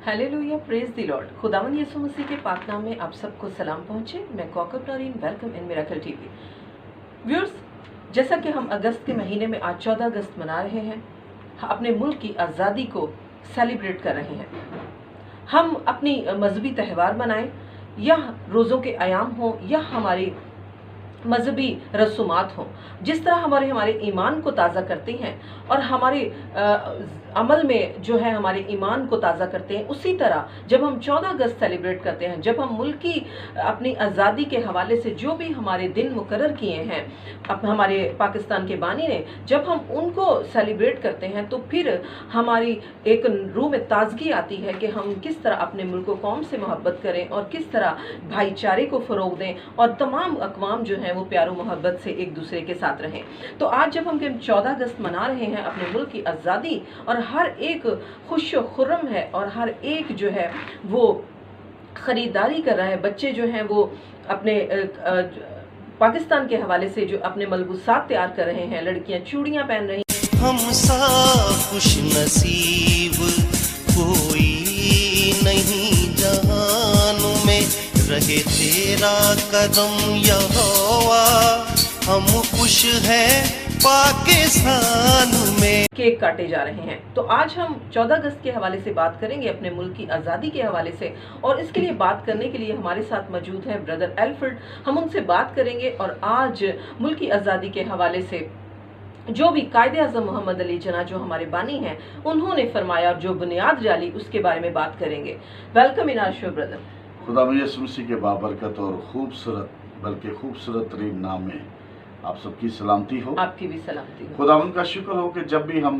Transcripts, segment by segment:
Hallelujah, praise the Lord. खुदावंद यीशु मसीह के पाक नाम में आप सबको सलाम पहुंचे। मैं Kaukab Naureen, welcome in miracle TV. Viewers, जैसा कि हम अगस्त के महीने में आज 14 अगस्त मना रहे हैं, अपने मुल्क की आज़ादी को सेलिब्रेट कर रहे हैं। हम अपनी मजहबी त्यौहार मनाएं या रोज़ों के आयाम हो या हमारी मजहबी रसूमात हों, जिस तरह हमारे ईमान को ताज़ा करते हैं और हमारे अमल में जो है हमारे ईमान को ताज़ा करते हैं, उसी तरह जब हम 14 अगस्त सेलिब्रेट करते हैं, जब हम मुल्क की अपनी आज़ादी के हवाले से जो भी हमारे दिन मुकर्रर किए हैं हमारे पाकिस्तान के बानी ने, जब हम उनको सेलिब्रेट करते हैं तो फिर हमारी एक रूह में ताजगी आती है कि हम किस तरह अपने मुल्क को कौम से मोहब्बत करें और किस तरह भाईचारे को फ़रोग़ दें और तमाम अक़वाम जो हैं वो प्यार मोहब्बत से एक दूसरे के साथ रहें। तो आज जब हम 14 अगस्त मना रहे हैं, अपने मुल्क की आज़ादी, और हर एक खुश खुर्रम है और हर एक जो है वो ख़रीदारी कर रहा है, बच्चे जो हैं वो अपने पाकिस्तान के हवाले से जो अपने मलबूसात तैयार कर रहे हैं, लड़कियां चूड़ियां पहन रही हैं। हम सा खुश नसीब कोई नहीं जहान में, रहे तेरा कदम यहोवा, हम खुश हैं पाकिस्तान में। केक काटे जा रहे हैं। तो आज हम 14 अगस्त के हवाले से बात करेंगे, अपने मुल्क की आज़ादी के हवाले से, और इसके लिए बात करने के लिए हमारे साथ मौजूद हैं ब्रदर एल्फ्रेड। हम उनसे बात करेंगे और आज मुल्क की आज़ादी के हवाले से जो भी कायदे आज़म मोहम्मद अली जना जो हमारे बानी हैं उन्होंने फरमाया और जो बुनियाद डाली उसके बारे में बात करेंगे। Welcome in our show brother. खुदा यीशु मसीह के बाबरकत और खूबसूरत बल्कि खूबसूरत तरीन नाम में आप सबकी सलामती हो। आपकी भी सलामती हो। खुदावन का शुक्र हो कि जब भी हम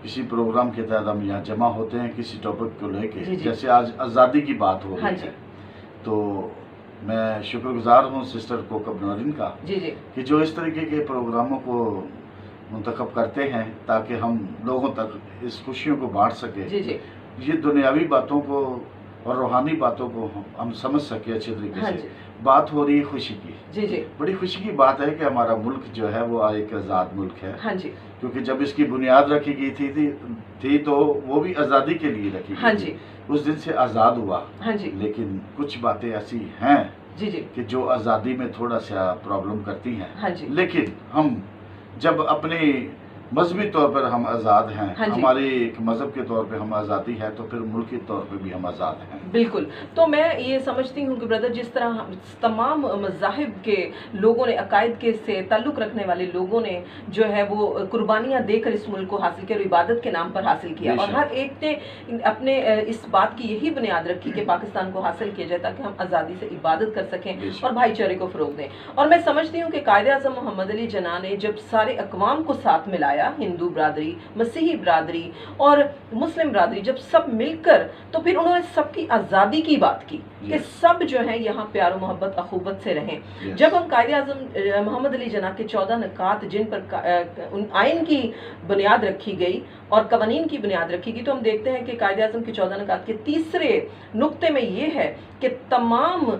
किसी प्रोग्राम के तहत हम यहाँ जमा होते हैं किसी टॉपिक को लेके, जैसे आज आज़ादी की बात हो रही है, तो मैं शुक्रगुजार हूँ सिस्टर कॉकब नौरीन का कि जो इस तरीके के प्रोग्रामों को मुंतखब करते हैं ताकि हम लोगों तक इस खुशियों को बांट सके। ये दुनियावी बातों को और रूहानी बातों को हम समझ सके अच्छे तरीके से। बात हो रही है खुशी की। बड़ी खुशी की बात है कि हमारा मुल्क जो है वो एक आज़ाद मुल्क है। क्योंकि जब इसकी बुनियाद रखी गई थी तो वो भी आज़ादी के लिए रखी गई थी। उस दिन से आज़ाद हुआ। लेकिन कुछ बातें ऐसी हैं कि जो आज़ादी में थोड़ा सा प्रॉब्लम करती हैं। लेकिन हम जब अपने मजहबी तौर पर हम आज़ाद हैं, हमारे एक मजहब के तौर पे हम आज़ादी है, तो फिर मुल्क के तौर पे भी हम आज़ाद हैं। बिल्कुल। तो मैं ये समझती हूँ कि ब्रदर, जिस तरह तमाम मज़ाहिब के लोगों ने, अकायद के से ताल्लुक़ रखने वाले लोगों ने जो है वो कुर्बानियाँ देकर इस मुल्क को हासिल किया और इबादत के नाम पर हासिल किया, और हर एक ने अपने इस बात की यही बुनियाद रखी कि पाकिस्तान को हासिल किया जाए ताकि हम आज़ादी से इबादत कर सकें और भाईचारे को फ़रोग़ दें। और मैं समझती हूँ कि कायदे आज़म मोहम्मद अली जना ने जब सारे अक़वाम को साथ मिलाया, हिंदू बरादरी, मसीही बरादरी और मुस्लिम बरादरी, जब सब मिलकर, तो फिर उन्होंने सबकी आज़ादी की बात की कि सब जो है यहाँ प्यार मोहब्बत अखुवत से रहें। जब हम कायदे आज़म मोहम्मद अली जना के 14 नकात जिन पर उन आइन की बुनियाद रखी गई और कवानीन की बुनियाद रखी गई, तो हम देखते हैं कि कायदे आज़म के 14 नकात के तीसरे नुक्ते में ये है कि तमाम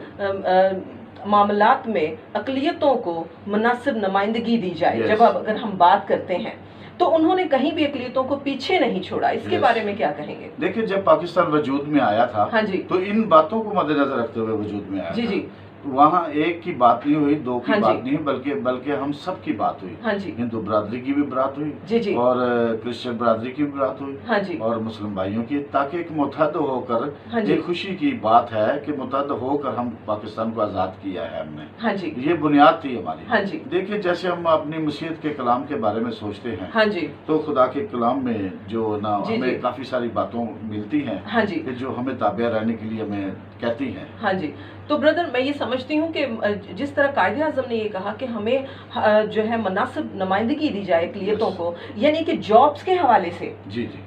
मामलात में अक़लियतों को मुनासिब नुमाइंदगी दी जाए। जब अगर हम बात करते हैं तो उन्होंने कहीं भी अक़लियतों को पीछे नहीं छोड़ा। इसके बारे में क्या कहेंगे? देखिए, जब पाकिस्तान वजूद में आया था तो इन बातों को मद्देनजर रखते हुए वजूद में आया था। वहाँ एक की बात नहीं हुई, दो की बात नहीं, बल्कि हम सब की बात हुई। हिंदू बरादरी की भी बात हुई और क्रिश्चियन बरादरी की भी बात हुई और मुस्लिम भाइयों की, ताकि एक मुत्तहद होकर, ये खुशी की बात है कि मुत्तहद होकर हम पाकिस्तान को आज़ाद किया है हमने। ये बुनियाद थी हमारी। देखिए, जैसे हम अपनी मसीहत के कलाम के बारे में सोचते हैं तो खुदा के कलाम में जो ना हमें काफी सारी बातों मिलती हैं कि जो हमें ताबिया रहने के लिए हमें कहती हैं। तो ब्रदर, मैं ये समझती हूँ कि जिस तरह कायदे आज़म ने ये कहा कि हमें जो है मुनासिब नुमाइंदगी दी जाए अक़लियतों को, यानी कि जॉब्स के हवाले से,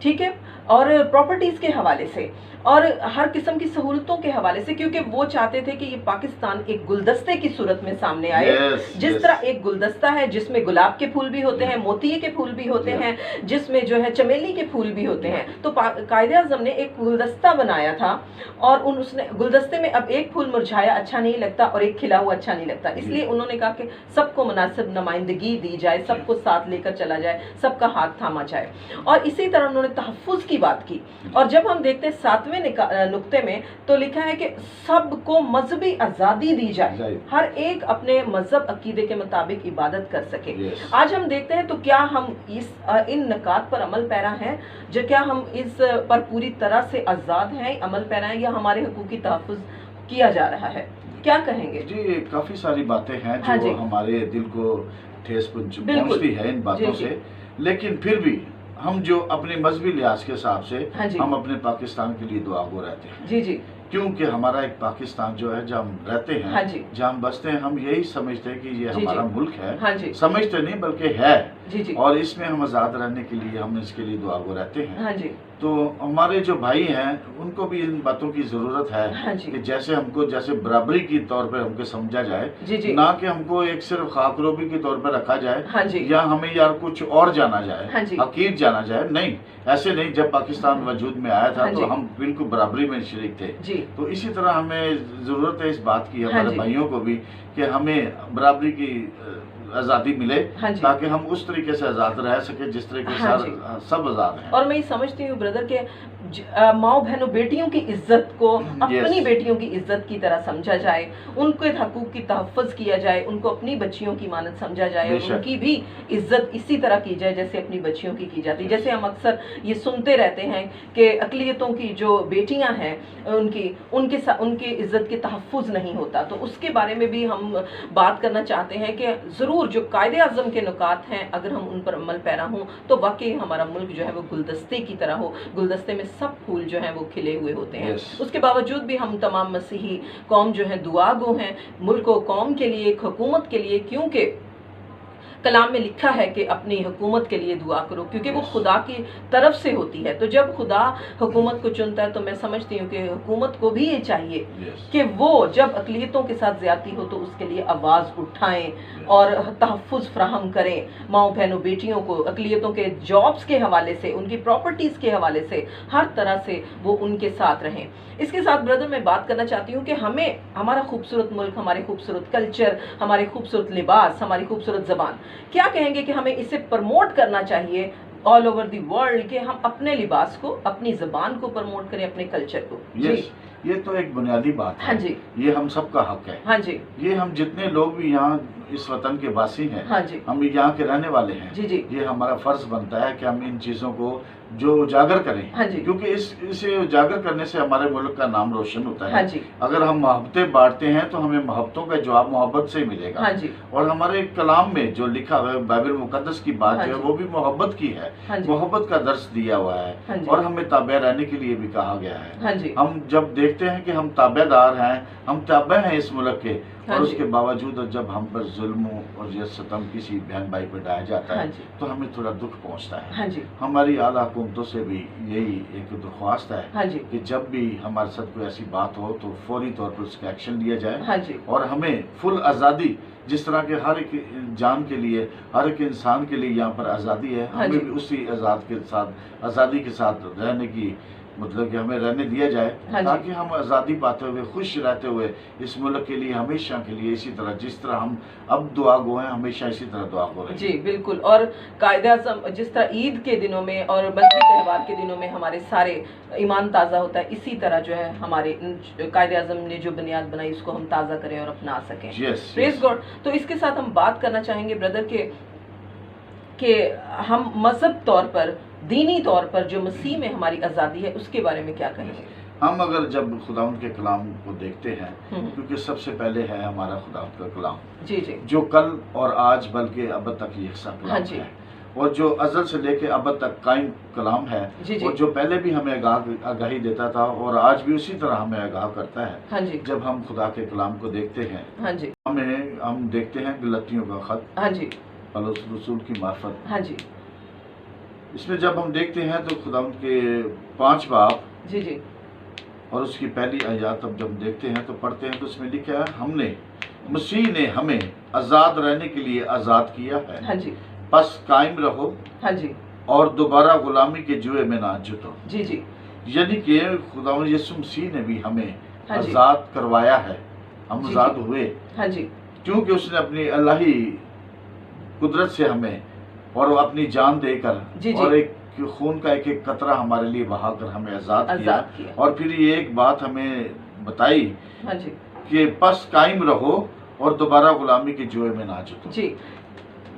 ठीक है, और प्रॉपर्टीज़ के हवाले से और हर किस्म की सहूलतों के हवाले से, क्योंकि वो चाहते थे कि ये पाकिस्तान एक गुलदस्ते की सूरत में सामने आए। जिस तरह एक गुलदस्ता है जिसमें गुलाब के फूल भी होते हैं, मोतिये के फूल भी होते हैं, जिसमें जो है चमेली के फूल भी होते हैं, तो कायदे आज़म ने एक गुलदस्ता बनाया था और उसने गुलदस्ते में अब एक फूल मुरझा मुरझाया अच्छा नहीं लगता और एक खिला हुआ अच्छा नहीं लगता, इसलिए उन्होंने कहा कि सबको मुनासिब नुमाइंदगी दी जाए, सबको साथ लेकर चला जाए, सबका हाथ थामा जाए। और इसी तरह उन्होंने तहफ़्फ़ुज़ की बात की। और जब हम देखते हैं 7वें नुक्ते में तो लिखा है कि सबको मजहबी आज़ादी दी जाए, हर एक अपने मजहब अकीदे के मुताबिक इबादत कर सके। आज हम देखते हैं तो क्या हम इन नकात पर अमल पैरा हैं, जो क्या हम इस पर पूरी तरह से आज़ाद हैं, अमल पैरा हैं, या हमारे हकूक़ की तहफ़्फ़ुज़ किया जा रहा है? क्या कहेंगे जी? काफ़ी सारी बातें हैं हाँ जो हमारे दिल को ठेस पहुंचती है इन बातों से, लेकिन फिर भी हम जो अपने मजहबी लिहाज के हिसाब से हम अपने पाकिस्तान के लिए दुआ गो रहते हैं। जी जी। क्योंकि हमारा एक पाकिस्तान जो है जहाँ हम रहते हैं, जहाँ हम बसते हैं, हम यही समझते हैं कि ये हमारा मुल्क है। समझते नहीं बल्कि है, और इसमें हम आज़ाद रहने के लिए हम इसके लिए दुआ गो रहते हैं। तो हमारे जो भाई हैं उनको भी इन बातों की जरूरत है कि जैसे हमको जैसे बराबरी के तौर पर हमको समझा जाए, ना कि हमको एक सिर्फ खाकरोबी के तौर पर रखा जाए या हमें यार कुछ और जाना जाए, अकीद जाना जाए। नहीं, ऐसे नहीं। जब पाकिस्तान वजूद में आया था तो हम बिल्कुल बराबरी में शरीक थे। तो इसी तरह हमें जरूरत है इस बात की, हमारे भाइयों को भी, कि हमें बराबरी की आज़ादी मिले, ताकि हम उस तरीके से आज़ाद रह सके जिस तरीके से सब आज़ाद हैं। और मैं ये समझती हूँ ब्रदर के माओ बहनों बेटियों की इज्जत को अपनी बेटियों की इज्जत की तरह समझा जाए, उनके हकूक़ की तहफ़्फ़ुज़ किया जाए, उनको अपनी बच्चियों की मानद समझा जाए, और उनकी भी इज्जत इसी तरह की जाए जैसे अपनी बच्चियों की जाती है। जैसे हम अक्सर ये सुनते रहते हैं कि अक़लियतों की जो बेटियां हैं उनकी इज्जत की तहफ़्फ़ुज़ नहीं होता। तो उसके बारे में भी हम बात करना चाहते हैं कि ज़रूर जो कायदे आज़म के नुकात हैं अगर हम उन पर अमल पैरा हों तो वाकई हमारा मुल्क जो है वो गुलदस्ते की तरह हो, गुलदस्ते में सब फूल जो हैं वो खिले हुए होते हैं। उसके बावजूद भी हम तमाम मसीही कौम जो है दुआ गो हैं मुल्क व कौम के लिए, हुकूमत के लिए, क्योंकि कलाम में लिखा है कि अपनी हुकूमत के लिए दुआ करो, क्योंकि वो खुदा की तरफ से होती है। तो जब खुदा हुकूमत को चुनता है तो मैं समझती हूँ कि हुकूमत को भी ये चाहिए कि वो जब अक़लियतों के साथ ज़्यादती हो तो उसके लिए आवाज़ उठाएं और तहफ़्फ़ुज़ फ़राहम करें माओ बहनों बेटियों को, अक़लियतों के जॉब्स के हवाले से, उनकी प्रॉपर्टीज़ के हवाले से, हर तरह से वो उनके साथ रहें। इसके साथ ब्रदर मैं बात करना चाहती हूँ कि हमें हमारा खूबसूरत मुल्क, हमारे खूबसूरत कल्चर, हमारे खूबसूरत लिबास, हमारी खूबसूरत ज़बान, क्या कहेंगे कि हमें इसे प्रमोट करना चाहिए ऑल ओवर दी वर्ल्ड, कि हम अपने लिबास को, अपनी ज़बान को प्रमोट करें, अपने कल्चर को? ये तो एक बुनियादी बात है। हाँ जी। ये हम सबका हक है। हाँ जी। ये हम जितने लोग भी यहाँ इस वतन के वासी हैं, हाँ जी, हम यहाँ के रहने वाले हैं, जी जी, ये हमारा फर्ज बनता है कि हम इन चीज़ों को जो उजागर करें। हाँ जी, क्योंकि इसे उजागर करने से हमारे मुल्क का नाम रोशन होता है। हाँ जी, अगर हम मोहब्बतें बांटते हैं तो हमें मोहब्बतों का जवाब मोहब्बत से मिलेगा। हाँ जी, और हमारे कलाम में जो लिखा हुआ है, बाइबल मुकद्दस की बात जो है वो भी मोहब्बत की है। हाँ, मोहब्बत का दर्स दिया हुआ है। हाँ, और हमें ताबे रहने के लिए भी कहा गया है। हाँ, हम जब देखते हैं कि हम ताबेदार हैं, हम ताबे हैं इस मुल्क के, और उसके बावजूद जब हम पर जुल्म और ये सितम किसी बहन भाई पर ढाया जाता है तो हमें थोड़ा दुख पहुंचता है। हाँ जी। हमारी आला हुकूमतों से भी यही एक दरख्वास्त है। हाँ जी। कि जब भी हमारे साथ कोई ऐसी बात हो तो फौरी तौर पर उसका एक्शन लिया जाए। हाँ जी। और हमें फुल आज़ादी, जिस तरह के हर एक जान के लिए, हर एक इंसान के लिए यहाँ पर आज़ादी है, हमें भी उसी आज़ादी के साथ रहने की, मतलब कि हमें रहने दिया जाए। हाँ, ताकि हम आज़ादी पाते हुए, खुश रहते हुए इस मुल्क के लिए, हमेशा के लिए इसी तरह, जिस तरह हम अब दुआ गो हैं, हमेशा इसी तरह दुआ गो रहें। जी बिल्कुल। और कायदे-ए-आज़म जिस तरह ईद के दिनों में और मजहबी त्यौहार के दिनों में हमारे सारे ईमान ताज़ा होता है, इसी तरह जो है हमारे कायदे-ए-आज़म ने जो बुनियाद बनाई उसको हम ताज़ा करें और अपना सकें। Praise God. तो इसके साथ हम बात करना चाहेंगे ब्रदर के हम मजहब तौर पर, दीनी तौर पर जो मसीह में हमारी आज़ादी है उसके बारे में क्या कहेंगे? हम अगर जब खुदावंद के कलाम को देखते हैं, क्योंकि सबसे पहले है हमारा खुदावंद का कलाम, जी जी, जो कल और आज बल्कि अब तक यकसा कलाम है, और जो अज़ल से लेके अब तक कायम कलाम है, जी जी, और जो पहले भी हमें आगाही देता था और आज भी उसी तरह हमें आगाह करता है। हाँ जी। जब हम खुदा के कलाम को देखते हैं, हाँ जी, हम देखते हैं गलतियों का खत, हाँ जी, पौलुस रसूल की मार्फत, हाँ जी, इसमें जब हम देखते हैं तो खुदावंद के 5 बाब, जी जी, और उसकी पहली आयत अब जब देखते हैं तो पढ़ते हैं तो उसमें लिखा है, मसीह ने हमें आज़ाद रहने के लिए आज़ाद किया है। हाँ जी। बस कायम रहो, हाँ जी, और दोबारा गुलामी के जुए में ना जुटो। जी जी। यानी कि खुदावंद यीशु मसीह ने भी हमें आज़ाद करवाया है, हम जी, आज़ाद जी। हुए हाँ जी, क्योंकि उसने अपनी अल्लाही कुदरत से हमें और अपनी जान देकर जी, जी। और एक खून का एक एक कतरा हमारे लिए बहाकर हमें आज़ाद किया। आज़ाद किया। और फिर ये एक बात हमें बताई हाँ जी, कि बस कायम रहो और दोबारा गुलामी के जुए में ना जुटो। जी,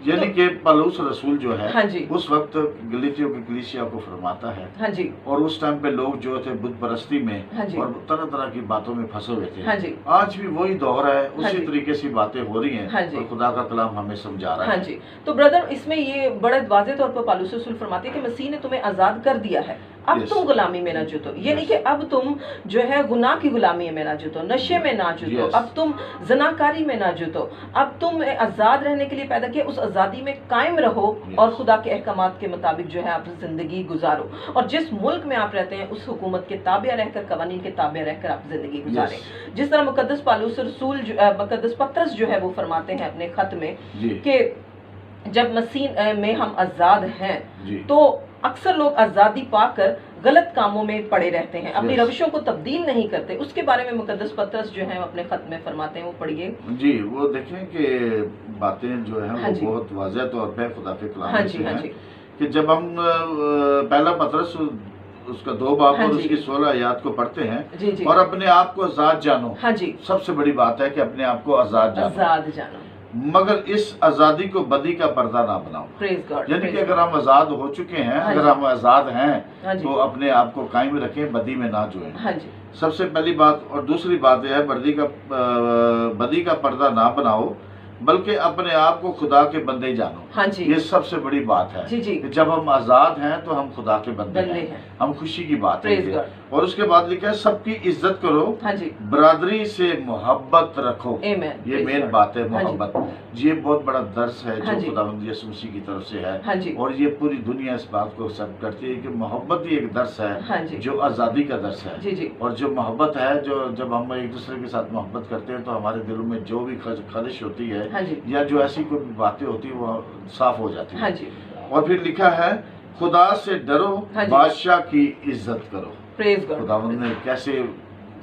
यानी कि पलूस रसूल जो है हाँ जी। उस वक्त गलीतियों की कलीसिया को फरमाता है, हाँ जी, और उस टाइम पे लोग जो थे बुत परस्ती में हाँ जी। और तरह तरह की बातों में फंसे हुए थे। हाँ जी, आज भी वही दौर है, हाँ उसी जी। तरीके से बातें हो रही हैं, हाँ जी। और खुदा का कलाम हमें समझा रहा हाँ है। जी। तो ब्रदर, इसमें ये बड़े वाज़ेह तौर पर पालूस रसूल फरमाते हैं कि मसीह ने तुम्हें आज़ाद कर दिया है, अब Yes. तुम गुलामी में ना जुटो। ये नहीं Yes. कि अब तुम जो है गुनाह की गुलामी में ना जुटो, नशे में ना जुटो, Yes. अब तुम जनाकारी में ना जुटो, अब तुम आज़ाद रहने के लिए पैदा किया, उस आज़ादी में कायम रहो Yes. और खुदा के अहकामात के मुताबिक जो है आप जिंदगी गुजारो, और जिस मुल्क में आप रहते हैं उस हुकूमत के ताबे रहकर, कवानीन के ताबे रहकर आप जिंदगी गुजारें। जिस तरह मुकद्दस पालूस रसूल मुकद्दस पतरस जो है वो फरमाते हैं अपने खत में जी कि जब मसीह में हम आज़ाद हैं जी तो अक्सर लोग आज़ादी पाकर गलत कामों में पड़े रहते हैं, अपनी Yes. रविशों को तब्दील नहीं करते। उसके बारे में मुकद्दस पतरस जो है अपने खत में फरमाते हैं, वो पढ़िए। जी, वो देखें कि बातें जो हैं हाँ वो जी। बहुत वाज़ेह तौर पे खुदा के कलाम हाँ में जी, से हाँ हैं जी, कि जब हम पहला पतरस उसका 2 बाब हाँ और जी। उसकी 16 आयत को पढ़ते हैं, जी जी, और अपने आप को आज़ाद जानो। हाँ जी, सबसे बड़ी बात है कि अपने आप को आज़ाद जानो, आज़ाद जानो। मगर इस आज़ादी को बदी का पर्दा ना बनाओ। Praise God. यानी कि अगर हम आज़ाद हो चुके हैं, हाँ अगर जी। हम आज़ाद हैं, हाँ जी, तो अपने आप को कायम रखें, बदी में ना जुएं। हाँ जी, सबसे पहली बात। और दूसरी बात यह है, बदी का पर्दा ना बनाओ, बल्कि अपने आप को खुदा के बंदे जानो। हाँ जी, ये सबसे बड़ी बात है जी जी, कि जब हम आज़ाद हैं तो हम खुदा के बंदे बंदे हैं, हैं। हम खुशी की बात प्रेज है। गॉड। और उसके बाद लिखा है, सबकी इज्जत करो, हाँ जी, बरादरी से मोहब्बत रखो। आमेन। ये प्रेज मेन गॉड। बात है, हाँ जी, मोहब्बत। ये बहुत बड़ा दर्स है हाँ जो जी। खुदावंद यीशु मसीह की तरफ से है, हाँ जी, और ये पूरी दुनिया इस बात को एक्सेप्ट करती है कि मोहब्बत ही एक दर्स है, हाँ जी, जो आज़ादी का दर्स है। जी जी, और जो मोहब्बत है, जो जब हम एक दूसरे के साथ मोहब्बत करते हैं तो हमारे दिलों में जो भी खलिश होती है, हाँ जी, या जो ऐसी कोई भी बातें होती है, वो साफ हो जाती हाँ है। जी, और फिर लिखा है, खुदा से डरो, हाँ जी। बादशाह की इज्जत करो। Praise God. खुदावंद ने कैसे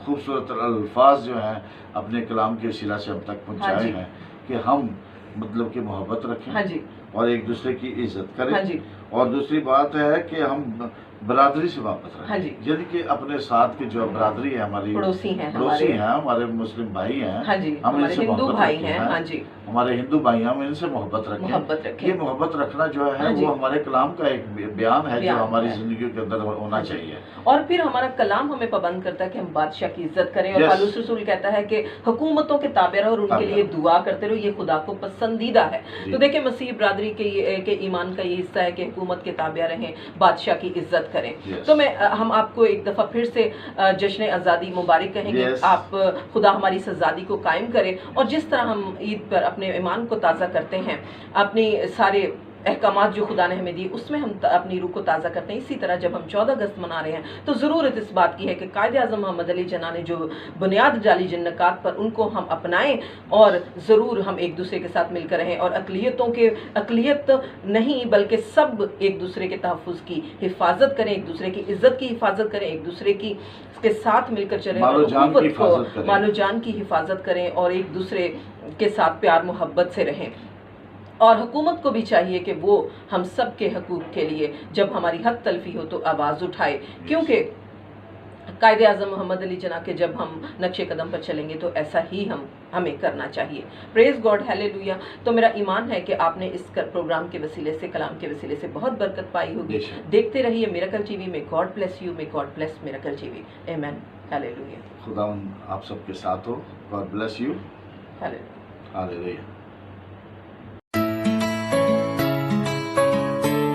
खूबसूरत अल्फाज जो हैं अपने कलाम के सिला से हम तक हाँ पहुंचाए जी। हैं कि हम मतलब कि मोहब्बत रखें, हाँ जी, और एक दूसरे की इज्जत करें। हाँ जी, और दूसरी बात है कि हम बरादरी से वापस हाँ रखें, जी। यानी कि अपने साथ की जो बरादरी है, हमारी पड़ोसी हैं पड़ोसी हमारे। हैं, हमारे मुस्लिम भाई हैं, हाँ जी, हम हमारे इनसे हिंदू मोहब्बत भाई रखें, हैं। हाँ जी, हमारे हिंदू भाई हैं, हम इनसे मोहब्बत रखें। मोहब्बत रखें। ये मोहब्बत रखना जो है हाँ जी। वो हमारे कलाम का एक बयान है जो बयान हमारी है। जिंदगी के अंदर होना हाँ जी। चाहिए। और फिर हमारा कलाम हमें पाबंद करता है कि हम बादशाह की इज्जत करें, और Yes. पालूस रसूल कहता है कि हुकूमतों के ताबे रहो और उनके ताबे लिए रहो। दुआ करते रहो, ये खुदा को पसंदीदा है। जी। तो देखिए, मसीह बरादरी के ईमान का ये हिस्सा है कि हुकूमत के ताबे रहें, बादशाह की इज्जत करें। Yes. तो हम आपको एक दफ़ा फिर से जश्न आज़ादी मुबारक कहेंगे। Yes. आप खुदा हमारी इस आज़ादी को कायम करें, और जिस तरह हम ईद पर अपने ईमान को ताज़ा करते हैं, अपनी सारे अहकामात जो खुदा ने हमें दिए उसमें हम अपनी रूह को ताज़ा करते हैं, इसी तरह जब हम 14 अगस्त मना रहे हैं तो ज़रूरत इस बात की है कि कायदे आज़म मोहम्मद अली जिन्ना ने जो बुनियाद डाली जिन्नकात पर, उनको हम अपनाएं, और ज़रूर हम एक दूसरे के साथ मिलकर रहें, और अक़लियत नहीं बल्कि सब एक दूसरे के तहफ़्फ़ुज़ की हिफाजत करें, एक दूसरे की इज़्ज़त की हिफाजत करें, एक दूसरे की के साथ मिलकर चलें, मालो जान की उख़्वत को, हिफाजत करें। मालो जान की हिफाजत करें, और एक दूसरे के साथ प्यार मोहब्बत से रहें। और हुकूमत को भी चाहिए कि वो हम सब के हकूक़ के लिए जब हमारी हक तलफी हो तो आवाज़ उठाए, क्योंकि कायदे आज़म मोहम्मद अली जिन्ना के जब हम नक्शे कदम पर चलेंगे तो ऐसा ही हमें करना चाहिए। Praise God, hallelujah. तो मेरा ईमान है कि आपने इस प्रोग्राम के वसीले से, कलाम के वसीले से बहुत बरकत पाई होगी। बेशक। देखते रहिए मिरेकल टीवी में। God bless you, may God bless miracle TV. Amen, hallelujah, खुदावंद आप सबके साथ हो। God bless you. Hallelujah. Hallelujah.